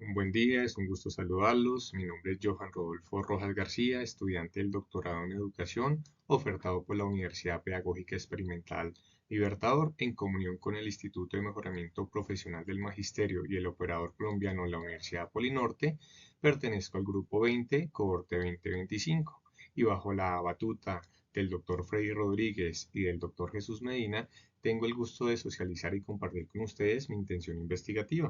Un buen día, es un gusto saludarlos. Mi nombre es Johan Rodolfo Rojas García, estudiante del doctorado en educación, ofertado por la Universidad Pedagógica Experimental Libertador en comunión con el Instituto de Mejoramiento Profesional del Magisterio y el operador colombiano de la Universidad Polinorte. Pertenezco al grupo 20, cohorte 2025, y bajo la batuta del doctor Freddy Rodríguez y del doctor Jesús Medina, tengo el gusto de socializar y compartir con ustedes mi intención investigativa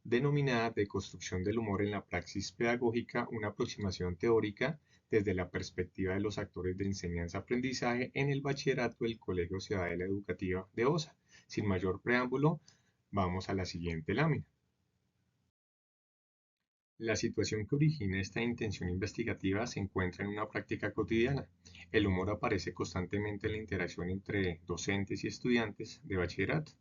denominada de construcción del humor en la praxis pedagógica, una aproximación teórica desde la perspectiva de los actores de enseñanza-aprendizaje en el bachillerato del Colegio Ciudadela Educativa de OSA. Sin mayor preámbulo, vamos a la siguiente lámina. La situación que origina esta intención investigativa se encuentra en una práctica cotidiana. El humor aparece constantemente en la interacción entre docentes y estudiantes de bachillerato.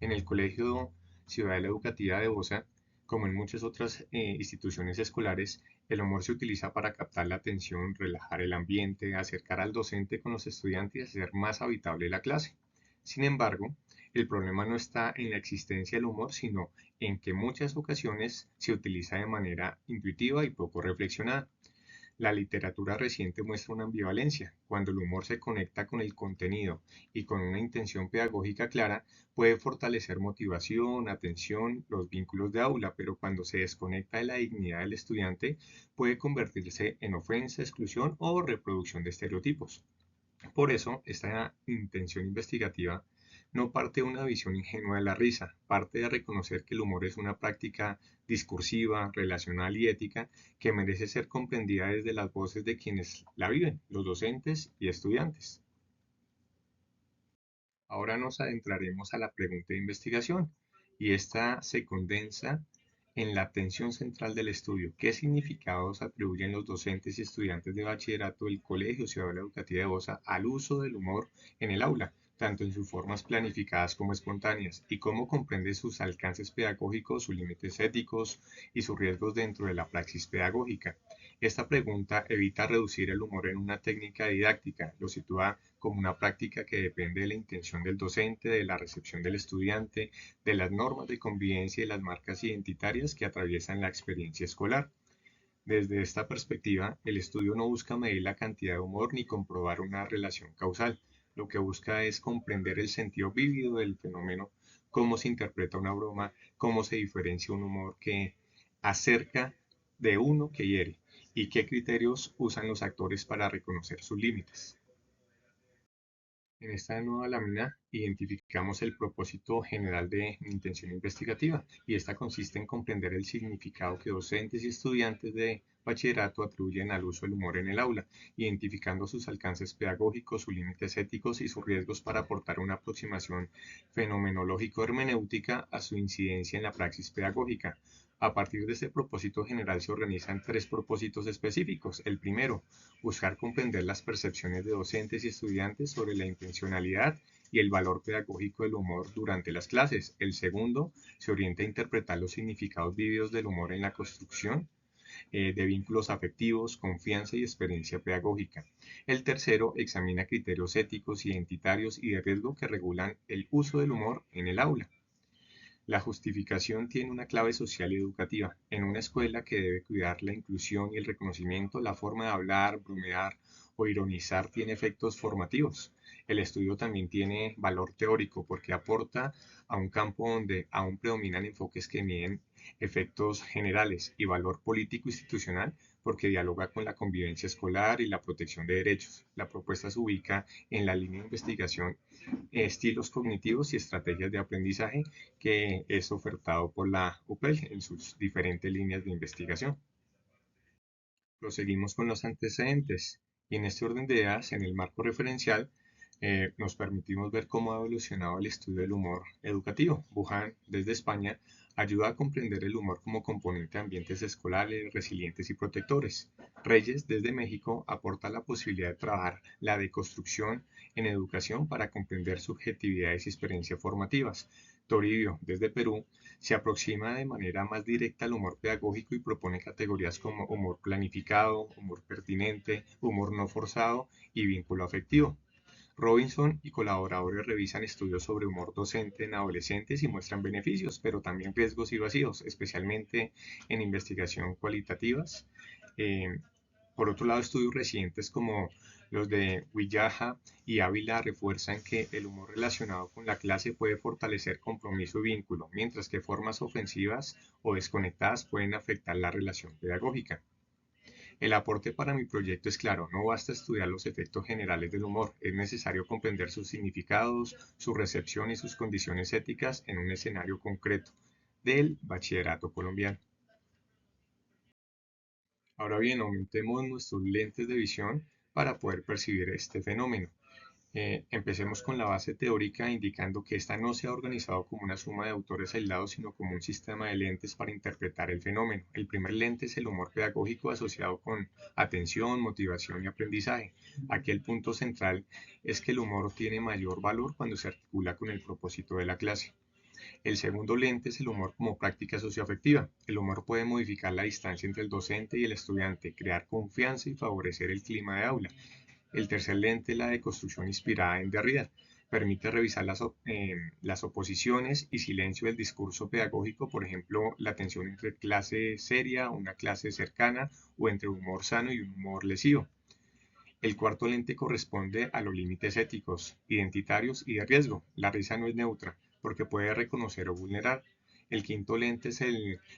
En el Colegio Ciudadela Educativa de Bosa, como en muchas otras instituciones escolares, el humor se utiliza para captar la atención, relajar el ambiente, acercar al docente con los estudiantes y hacer más habitable la clase. Sin embargo, el problema no está en la existencia del humor, sino en que muchas ocasiones se utiliza de manera intuitiva y poco reflexionada. La literatura reciente muestra una ambivalencia. Cuando el humor se conecta con el contenido y con una intención pedagógica clara, puede fortalecer motivación, atención, los vínculos de aula, pero cuando se desconecta de la dignidad del estudiante, puede convertirse en ofensa, exclusión o reproducción de estereotipos. Por eso, esta intención investigativa no parte de una visión ingenua de la risa, parte de reconocer que el humor es una práctica discursiva, relacional y ética que merece ser comprendida desde las voces de quienes la viven, los docentes y estudiantes. Ahora nos adentraremos a la pregunta de investigación y esta se condensa en la atención central del estudio. ¿Qué significados atribuyen los docentes y estudiantes de bachillerato del Colegio Ciudadela Educativa de Bosa al uso del humor en el aula, tanto en sus formas planificadas como espontáneas, y cómo comprende sus alcances pedagógicos, sus límites éticos y sus riesgos dentro de la praxis pedagógica? Esta pregunta evita reducir el humor en una técnica didáctica, lo sitúa como una práctica que depende de la intención del docente, de la recepción del estudiante, de las normas de convivencia y las marcas identitarias que atraviesan la experiencia escolar. Desde esta perspectiva, el estudio no busca medir la cantidad de humor ni comprobar una relación causal. Lo que busca es comprender el sentido vívido del fenómeno, cómo se interpreta una broma, cómo se diferencia un humor que acerca de uno que hiere y qué criterios usan los actores para reconocer sus límites. En esta nueva lámina identificamos el propósito general de mi intención investigativa y esta consiste en comprender el significado que docentes y estudiantes de bachillerato atribuyen al uso del humor en el aula, identificando sus alcances pedagógicos, sus límites éticos y sus riesgos para aportar una aproximación fenomenológico-hermenéutica a su incidencia en la praxis pedagógica. A partir de este propósito general se organizan tres propósitos específicos. El primero, buscar comprender las percepciones de docentes y estudiantes sobre la intencionalidad y el valor pedagógico del humor durante las clases. El segundo, se orienta a interpretar los significados vívidos del humor en la construcción de vínculos afectivos, confianza y experiencia pedagógica. El tercero, examina criterios éticos, identitarios y de riesgo que regulan el uso del humor en el aula. La justificación tiene una clave social y educativa. En una escuela que debe cuidar la inclusión y el reconocimiento, la forma de hablar, bromear o ironizar tiene efectos formativos. El estudio también tiene valor teórico porque aporta a un campo donde aún predominan enfoques que miden efectos generales y valor político institucional porque dialoga con la convivencia escolar y la protección de derechos. La propuesta se ubica en la línea de investigación estilos cognitivos y estrategias de aprendizaje que es ofertado por la UPEL en sus diferentes líneas de investigación. Proseguimos con los antecedentes y en este orden de ideas, en el marco referencial, nos permitimos ver cómo ha evolucionado el estudio del humor educativo. Wuhan, desde España, ayuda a comprender el humor como componente de ambientes escolares, resilientes y protectores. Reyes, desde México, aporta la posibilidad de trabajar la deconstrucción en educación para comprender subjetividades y experiencias formativas. Toribio, desde Perú, se aproxima de manera más directa al humor pedagógico y propone categorías como humor planificado, humor pertinente, humor no forzado y vínculo afectivo. Robinson y colaboradores revisan estudios sobre humor docente en adolescentes y muestran beneficios, pero también riesgos y vacíos, especialmente en investigación cualitativas. Eh, por otro lado, estudios recientes como los de Villaja y Ávila refuerzan que el humor relacionado con la clase puede fortalecer compromiso y vínculo, mientras que formas ofensivas o desconectadas pueden afectar la relación pedagógica. El aporte para mi proyecto es claro, no basta estudiar los efectos generales del humor, es necesario comprender sus significados, su recepción y sus condiciones éticas en un escenario concreto del bachillerato colombiano. Ahora bien, aumentemos nuestros lentes de visión para poder percibir este fenómeno. Empecemos con la base teórica indicando que esta no se ha organizado como una suma de autores aislados, sino como un sistema de lentes para interpretar el fenómeno. El primer lente es el humor pedagógico asociado con atención, motivación y aprendizaje. Aquí el punto central es que el humor tiene mayor valor cuando se articula con el propósito de la clase. El segundo lente es el humor como práctica socioafectiva. El humor puede modificar la distancia entre el docente y el estudiante, crear confianza y favorecer el clima de aula. El tercer lente es la de construcción inspirada en Derrida. Permite revisar las oposiciones y silencio del discurso pedagógico, por ejemplo, la tensión entre clase seria, una clase cercana o entre humor sano y un humor lesivo. El cuarto lente corresponde a los límites éticos, identitarios y de riesgo. La risa no es neutra, porque puede reconocer o vulnerar. El quinto lente es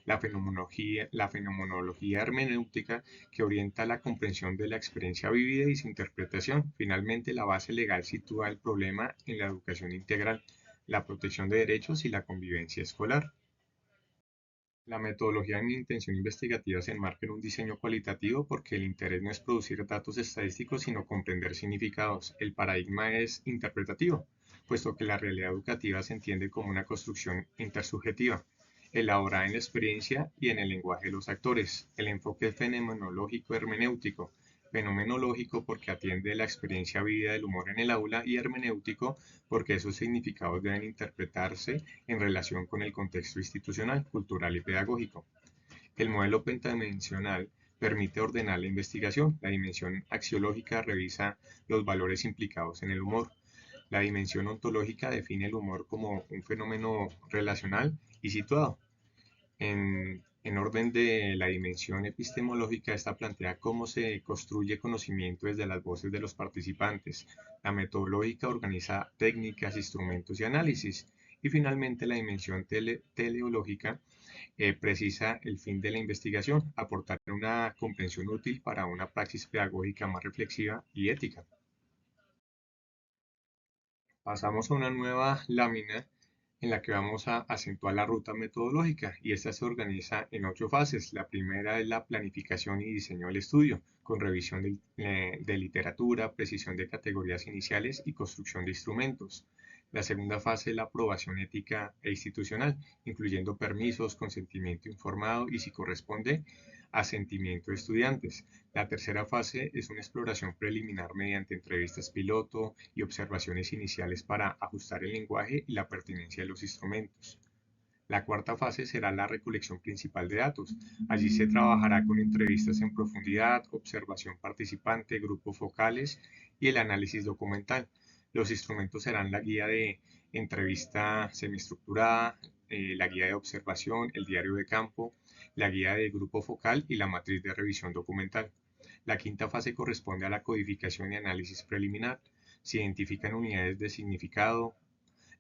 la fenomenología hermenéutica que orienta la comprensión de la experiencia vivida y su interpretación. Finalmente, la base legal sitúa el problema en la educación integral, la protección de derechos y la convivencia escolar. La metodología de mi intención investigativa se enmarca en un diseño cualitativo porque el interés no es producir datos estadísticos, sino comprender significados. El paradigma es interpretativo, puesto que la realidad educativa se entiende como una construcción intersubjetiva, elaborada en la experiencia y en el lenguaje de los actores. El enfoque es fenomenológico hermenéutico, fenomenológico porque atiende la experiencia vivida del humor en el aula y hermenéutico porque esos significados deben interpretarse en relación con el contexto institucional, cultural y pedagógico. El modelo pentadimensional permite ordenar la investigación. La dimensión axiológica revisa los valores implicados en el humor. La dimensión ontológica define el humor como un fenómeno relacional y situado. En orden de la dimensión epistemológica, esta plantea cómo se construye conocimiento desde las voces de los participantes. La metodológica organiza técnicas, instrumentos y análisis. Y finalmente la dimensión teleológica precisa el fin de la investigación, aportar una comprensión útil para una praxis pedagógica más reflexiva y ética. Pasamos a una nueva lámina en la que vamos a acentuar la ruta metodológica y esta se organiza en 8 fases. La primera es la planificación y diseño del estudio, con revisión de literatura, precisión de categorías iniciales y construcción de instrumentos. La segunda fase es la aprobación ética e institucional, incluyendo permisos, consentimiento informado y, si corresponde, asentimiento de estudiantes. La tercera fase es una exploración preliminar mediante entrevistas piloto y observaciones iniciales para ajustar el lenguaje y la pertinencia de los instrumentos. La cuarta fase será la recolección principal de datos. Allí se trabajará con entrevistas en profundidad, observación participante, grupos focales y el análisis documental. Los instrumentos serán la guía de entrevista semiestructurada, la guía de observación, el diario de campo, la guía de grupo focal y la matriz de revisión documental. La quinta fase corresponde a la codificación y análisis preliminar. Se identifican unidades de significado,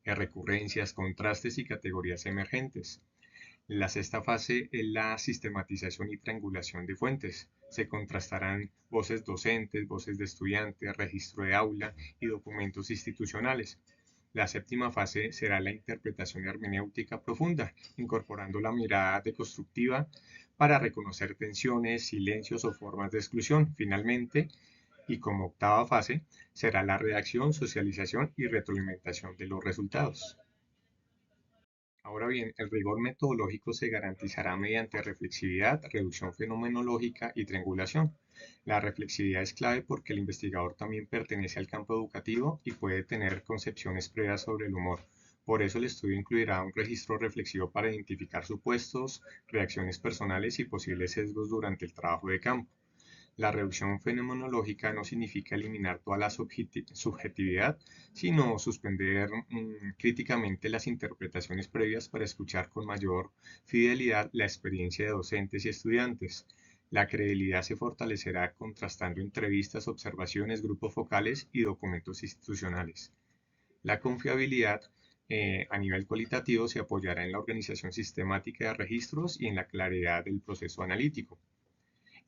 recurrencias, contrastes y categorías emergentes. La sexta fase es la sistematización y triangulación de fuentes. Se contrastarán voces docentes, voces de estudiantes, registro de aula y documentos institucionales. La séptima fase será la interpretación hermenéutica profunda, incorporando la mirada deconstructiva para reconocer tensiones, silencios o formas de exclusión. Finalmente, y como octava fase, será la redacción, socialización y retroalimentación de los resultados. Ahora bien, el rigor metodológico se garantizará mediante reflexividad, reducción fenomenológica y triangulación. La reflexividad es clave porque el investigador también pertenece al campo educativo y puede tener concepciones previas sobre el humor. Por eso el estudio incluirá un registro reflexivo para identificar supuestos, reacciones personales y posibles sesgos durante el trabajo de campo. La reducción fenomenológica no significa eliminar toda la subjetividad, sino suspender críticamente las interpretaciones previas para escuchar con mayor fidelidad la experiencia de docentes y estudiantes. La credibilidad se fortalecerá contrastando entrevistas, observaciones, grupos focales y documentos institucionales. La confiabilidad a nivel cualitativo se apoyará en la organización sistemática de registros y en la claridad del proceso analítico.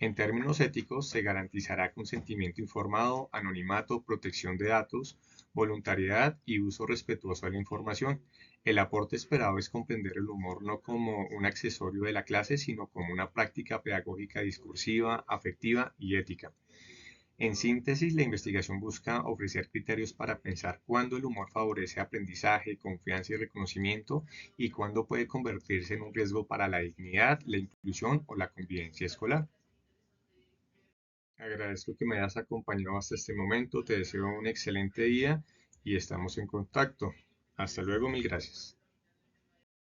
En términos éticos, se garantizará consentimiento informado, anonimato, protección de datos, voluntariedad y uso respetuoso de la información. El aporte esperado es comprender el humor no como un accesorio de la clase, sino como una práctica pedagógica discursiva, afectiva y ética. En síntesis, la investigación busca ofrecer criterios para pensar cuándo el humor favorece aprendizaje, confianza y reconocimiento y cuándo puede convertirse en un riesgo para la dignidad, la inclusión o la convivencia escolar. Agradezco que me hayas acompañado hasta este momento, te deseo un excelente día y estamos en contacto. Hasta luego, mil gracias.